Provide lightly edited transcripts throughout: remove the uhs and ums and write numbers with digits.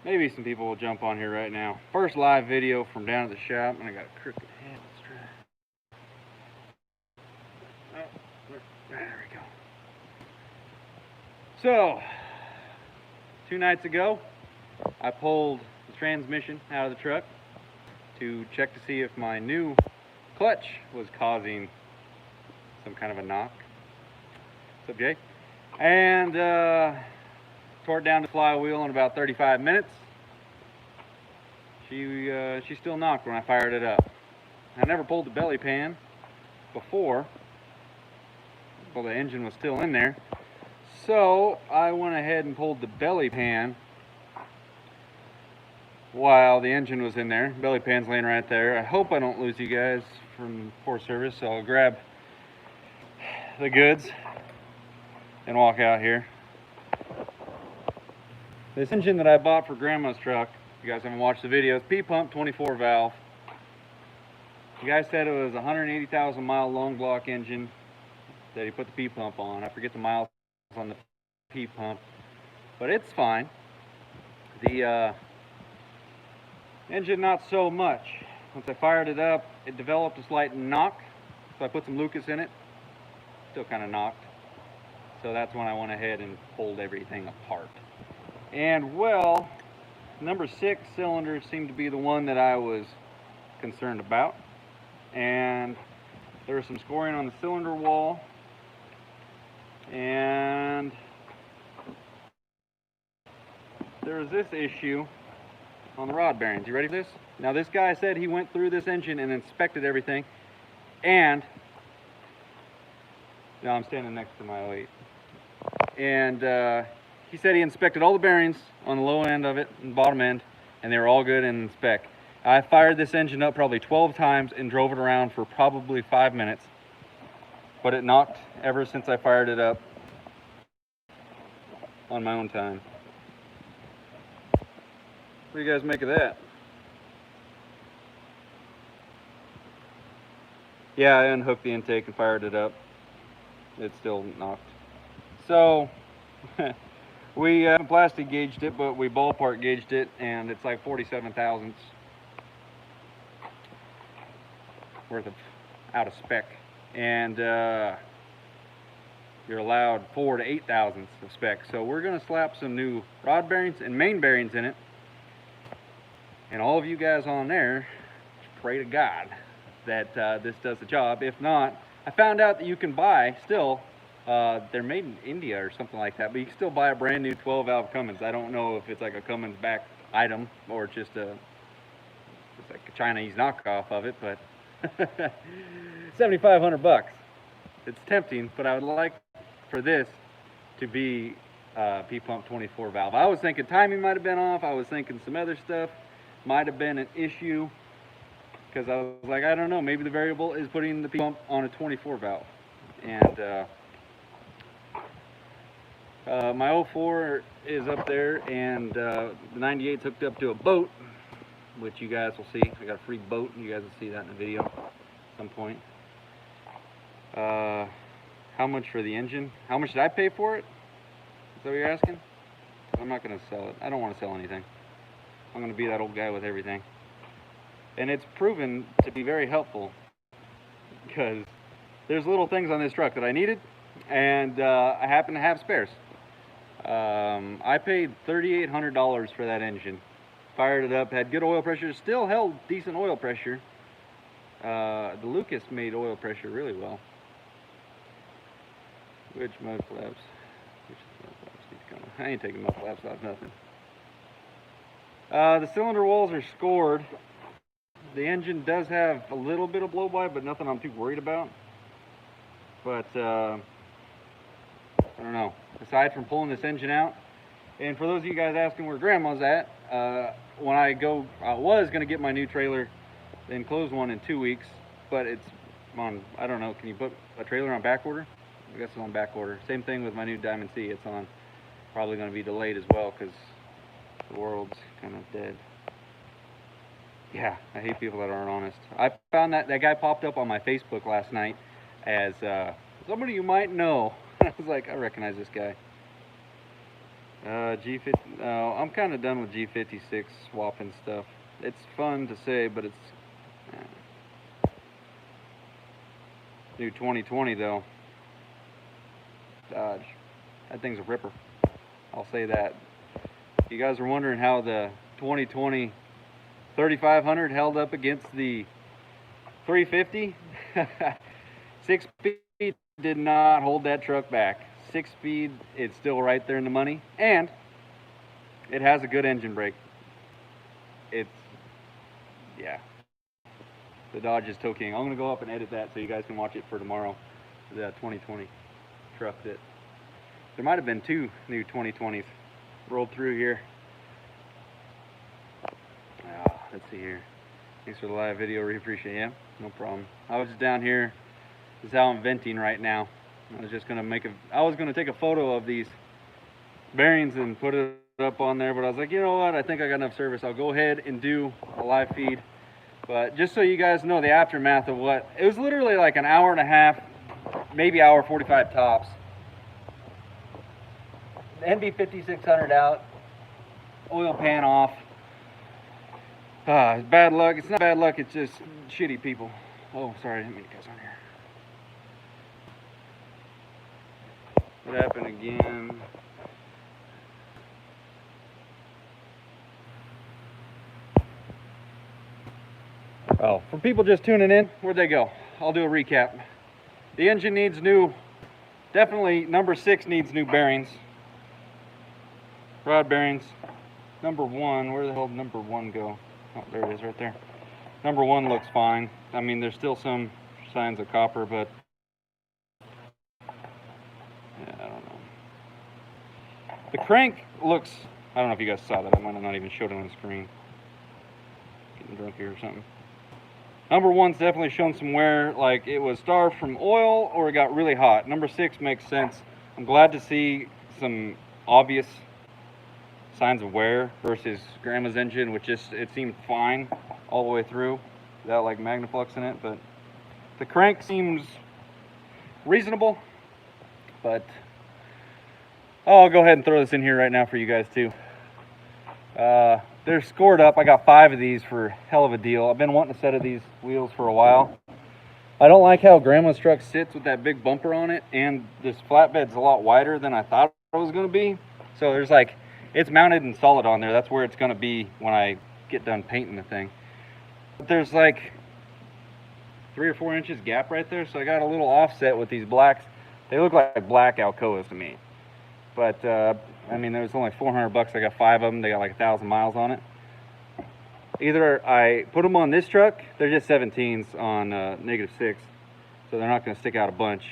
Maybe some people will jump on here right now. First live video from down at the shop, and I got a crooked head. Let's try. Oh, there we go. So, 2 nights ago, I pulled the transmission out of the truck to check to see if my new clutch was causing some kind of a knock. What's up, Jay? And tore it down the flywheel in about 35 minutes. She still knocked when I fired it up. I never pulled the belly pan before. Well, the engine was still in there. So I went ahead and pulled the belly pan while the engine was in there. Belly pan's laying right there. I hope I don't lose you guys from poor service, so I'll grab the goods and walk out here. This engine that I bought for Grandma's truck, you guys haven't watched the videos, P-pump 24 valve. The guy said it was a 180,000 mile long block engine that he put the P-pump on. I forget the miles on the P-pump, but it's fine. The engine, not so much. Once I fired it up, it developed a slight knock, so I put some Lucas in it. Still kind of knocked. So that's when I went ahead and pulled everything apart. And well, number 6 cylinder seemed to be the one that I was concerned about. And there was some scoring on the cylinder wall. And there was this issue on the rod bearings. You ready for this? Now this guy said he went through this engine and inspected everything. And now I'm standing next to my 08. And he said he inspected all the bearings on the low end of it and bottom end, and they were all good in spec. I fired this engine up probably 12 times and drove it around for probably 5 minutes, but it knocked ever since I fired it up on my own time. What do you guys make of that? Yeah, I unhooked the intake and fired it up. It still knocked. So we plastic gauged it, but we ballpark gauged it, and it's like 47 thousandths worth of out of spec. And you're allowed 4 to 8 thousandths of spec. So we're going to slap some new rod bearings and main bearings in it. And all of you guys on there, pray to God that this does the job. If not, I found out that you can buy still. They're made in India or something like that, but you can still buy a brand new 12 valve Cummins. I don't know if it's like a Cummins back item or just it's like a Chinese knockoff of it, but 7,500 bucks. It's tempting, but I would like for this to be P-pump 24 valve. I was thinking timing might have been off. I was thinking some other stuff might have been an issue, because I was like, I don't know, maybe the variable is putting the P-pump on a 24 valve. And my 04 is up there, and the 98's hooked up to a boat, which you guys will see. I got a free boat, and you guys will see that in the video at some point. How much for the engine? How much did I pay for it? Is that what you're asking? I'm not going to sell it. I don't want to sell anything. I'm going to be that old guy with everything. And it's proven to be very helpful, because there's little things on this truck that I needed, and I happen to have spares. I paid $3,800 for that engine. Fired it up, had good oil pressure, still held decent oil pressure. The Lucas made oil pressure really well. Which mud flaps? I ain't taking mud flaps off, nothing. The cylinder walls are scored. The engine does have a little bit of blow by, but nothing I'm too worried about. But I don't know. Aside from pulling this engine out, and for those of you guys asking where Grandma's at, when I was going to get my new trailer, the enclosed one, in 2 weeks, but it's on, I don't know, can you put a trailer on back order? I guess it's on back order. Same thing with my new Diamond C. It's on, probably going to be delayed as well, because the world's kind of dead. Yeah, I hate people that aren't honest. I found that guy popped up on my Facebook last night as somebody you might know. I was like, I recognize this guy. G50. I'm kind of done with G56 swapping stuff. It's fun to say, but it's new 2020 though. Dodge. That thing's a ripper. I'll say that. You guys are wondering how the 2020 3500 held up against the 350. 6-speed did not hold that truck back. 6-speed, it's still right there in the money, and it has a good engine brake. It's, yeah. The Dodge is toe king. I'm gonna go up and edit that so you guys can watch it for tomorrow. The 2020 truck that there might have been 2 new 2020s rolled through here. Let's see here. Thanks for the live video. We appreciate it. Yeah, no problem. I was just down here. This is how I'm venting right now. I was just gonna take a photo of these bearings and put it up on there, but I was like, you know what? I think I got enough service. I'll go ahead and do a live feed. But just so you guys know the aftermath of what it was, literally like an hour and a half, maybe hour 45 tops. The NB 5600 out, oil pan off. It's bad luck. It's not bad luck. It's just shitty people. Oh, sorry, I didn't mean to cuss on here. What happened again? Oh, for people just tuning in, where'd they go? I'll do a recap. The engine needs new, definitely number 6 needs new bearings. Rod bearings. Number 1, where the hell did number 1 go? Oh, there it is right there. Number 1 looks fine. I mean, there's still some signs of copper, but yeah, I don't know. The crank looks, I don't know if you guys saw that. I might have not even showed it on the screen. Getting drunk here or something. Number 1's definitely shown some wear, like it was starved from oil or it got really hot. Number 6 makes sense. I'm glad to see some obvious signs of wear versus Grandma's engine, which just, it seemed fine all the way through without like Magnaflux in it. But the crank seems reasonable, but I'll go ahead and throw this in here right now for you guys too. They're scored up. I got 5 of these for hell of a deal. I've been wanting a set of these wheels for a while. I don't like how Grandma's truck sits with that big bumper on it, and this flatbed's a lot wider than I thought it was going to be. So there's like, it's mounted and solid on there. That's where it's going to be when I get done painting the thing. But there's like 3 or 4 inches gap right there, so I got a little offset with these blacks. They look like black Alcoas to me. But, I mean, there was only 400 bucks. I got 5 of them. They got like 1,000 miles on it. Either I put them on this truck, they're just 17s on -6, so they're not going to stick out a bunch.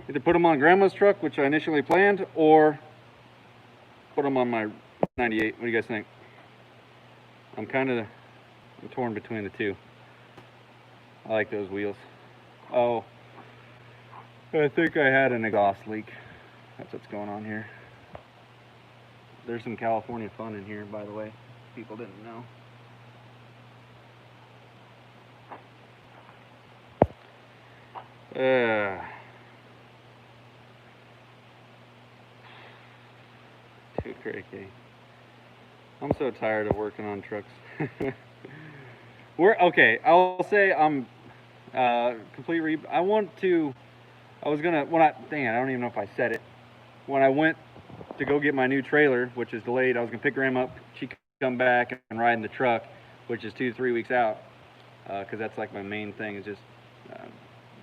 Either put them on Grandma's truck, which I initially planned, or put them on my 98. What do you guys think? I'm kind of torn between the two. I like those wheels. Oh, I think I had an exhaust leak. That's what's going on here. There's some California fun in here, by the way. People didn't know. Too crazy. I'm so tired of working on trucks. Okay, I'll say I'm I was gonna, dang it, I don't even know if I said it. When I went to go get my new trailer, which is delayed, I was gonna pick Grandma up. She could come back and ride in the truck, which is 2-3 weeks out, because that's like my main thing, is just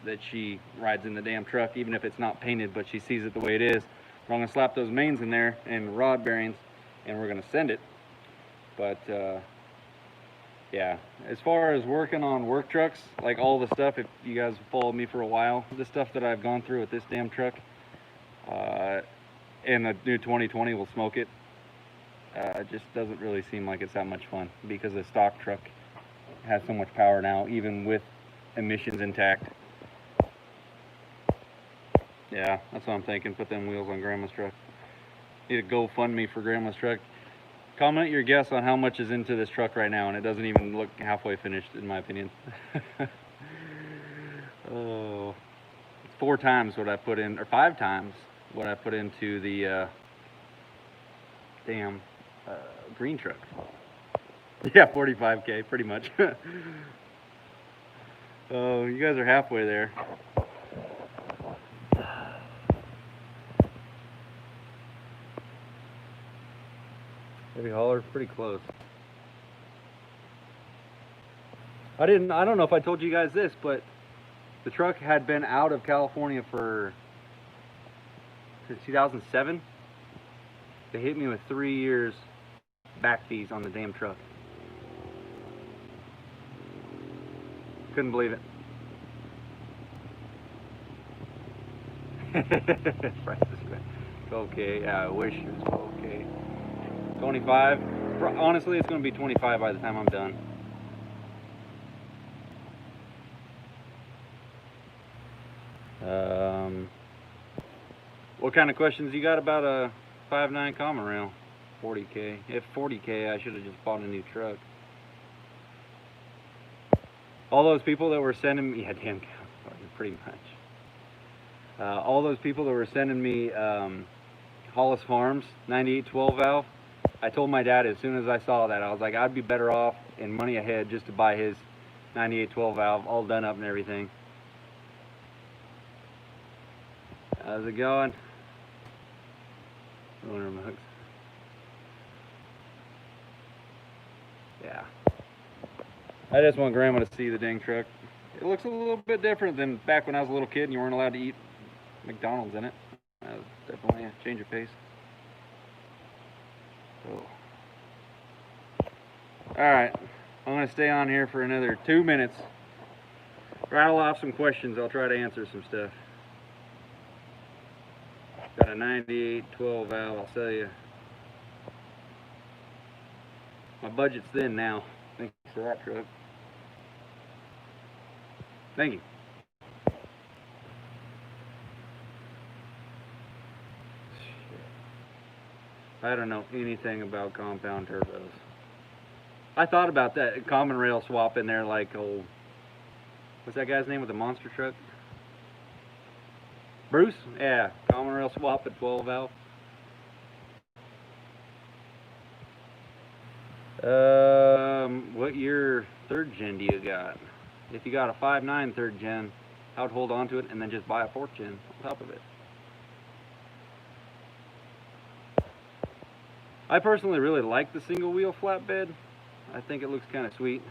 that she rides in the damn truck, even if it's not painted, but she sees it the way it is. So I'm gonna slap those mains in there and rod bearings, and we're gonna send it. But yeah, as far as working on work trucks, like all the stuff, if you guys have followed me for a while, the stuff that I've gone through with this damn truck, and the new 2020 will smoke it. It just doesn't really seem like it's that much fun, because the stock truck has so much power now, even with emissions intact. Yeah, that's what I'm thinking. Put them wheels on Grandma's truck. Need a GoFundMe for Grandma's truck. Comment your guess on how much is into this truck right now, and it doesn't even look halfway finished, in my opinion. Oh, it's 4 times what I put in, or 5 times what I put into the green truck. Yeah, 45K, pretty much. Oh, you guys are halfway there. Heavy hauler, pretty close. I don't know if I told you guys this, but the truck had been out of California since 2007. They hit me with 3 years back fees on the damn truck. Couldn't believe it. Price is good. 12K. Yeah, I wish it was 12K. 25. Honestly, it's going to be 25 by the time I'm done. What kind of questions you got about a 5.9 common rail? 40K. If 40K, I should have just bought a new truck. All those people that were sending me, yeah, damn, pretty much. All those people that were sending me Hollis Farms 98 12 valve, I told my dad as soon as I saw that, I was like, I'd be better off in money ahead just to buy his 98 12 valve, all done up and everything. How's it going? Yeah. I just want Grandma to see the dang truck. It looks a little bit different than back when I was a little kid and you weren't allowed to eat McDonald's in it. That was definitely a change of pace. So, alright, I'm going to stay on here for another 2 minutes. Rattle off some questions. I'll try to answer some stuff. Got a 98 12 valve, I'll tell you. My budget's thin now. Thanks for that truck. Thank you. I don't know anything about compound turbos. I thought about that common rail swap in there, like old, what's that guy's name with the monster truck? Bruce? Yeah, common rail swap at 12 valve. What year 3rd gen do you got? If you got a 5.9 3rd gen, I would hold on to it and then just buy a 4th gen on top of it. I personally really like the single wheel flatbed. I think it looks kind of sweet.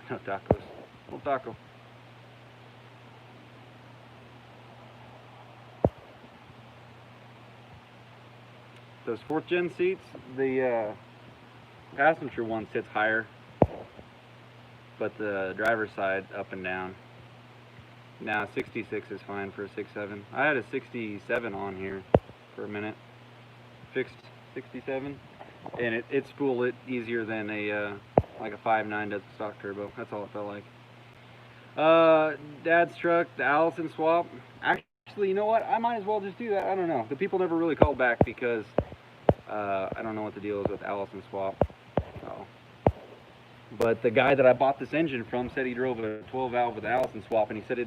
No tacos. No taco. Those 4th gen seats, the passenger one sits higher, but the driver's side up and down. Now 66 is fine for a 6.7. I had a 67 on here for a minute, fixed 67, and it spooled it easier than a like a 5.9 does a stock turbo. That's all it felt like. Dad's truck, the Allison swap. Actually, you know what? I might as well just do that. I don't know. The people never really called back because I don't know what the deal is with Allison swap. So. But the guy that I bought this engine from said he drove a 12 valve with Allison swap, and he said it